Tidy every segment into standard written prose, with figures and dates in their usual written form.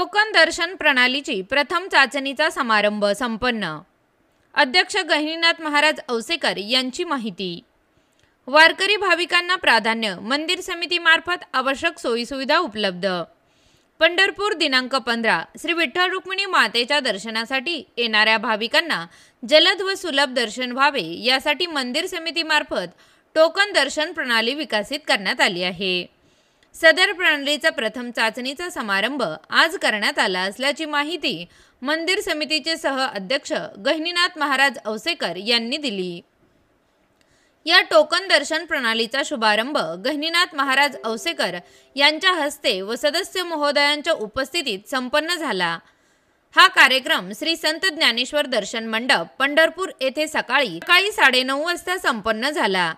Token दर्शन प्रणालीची प्रथम चाचणीचा समारंभ संपन्न। अध्यक्ष गहिनीनाथ महाराज औसेकर यांची माहिती। वारकरी भाविकांना प्राधान्य, मंदिर समितीमार्फत आवश्यक सोयीसुविधा उपलब्ध। पंढरपूर दिनांक 15 श्री विठ्ठल रुक्मिणी मातेच्या दर्शनासाठी येणाऱ्या भाविकांना जलद व सुलभ दर्शन व्हावे यासाठी मंदिर समितीमार्फत टोकन दर्शन प्रणाली विकसित करण्यात आली आहे। सदर प्रणालीचा प्रथम चाचणीचा समारंभ आज करण्यात आला असल्याची माहिती मंदिर समितीचे सह अध्यक्ष गहिनीनाथ महाराज औसेकर यांनी दिली। या टोकन दर्शन प्रणालीचा शुभारंभ गहिनीनाथ महाराज औसेकर यांच्या हस्ते व सदस्य महोदयांच्या उपस्थितीत संपन्न झाला। हा कार्यक्रम श्री संत ज्ञानेश्वर दर्शन मंडप पंढरपूर येथे सकाळी 9:30 वाजता संपन्न झाला।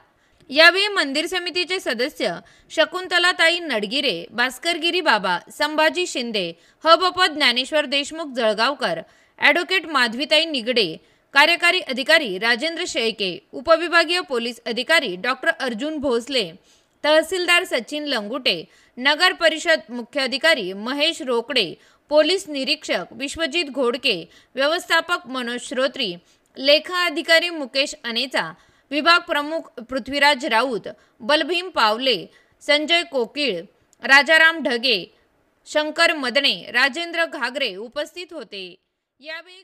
यावेळी मंदिर समितीचे सदस्य शकुंतलाताई नडगिरे, भास्करगिरी बाबा, संभाजी शिंदे, हबप ज्ञानेश्वर देशमुख जळगावकर, ॲडव्होकेट माधवीताई निगडे, कार्यकारी अधिकारी राजेंद्र शेळके, उपविभागीय पोलीस अधिकारी डॉक्टर अर्जुन भोसले, तहसीलदार सचिन लंगुटे, नगर परिषद मुख्य अधिकारी महेश रोकडे, पोलीस निरीक्षक विश्वजित घोडके, व्यवस्थापक मनोज श्रोत्री, लेखा अधिकारी मुकेश अनेचा, विभाग प्रमुख पृथ्वीराज राऊत, बलभीम पावले, संजय कोकिळ, राजाराम ढगे, शंकर मदणे, राजेंद्र घागरे उपस्थित होते। यावेळी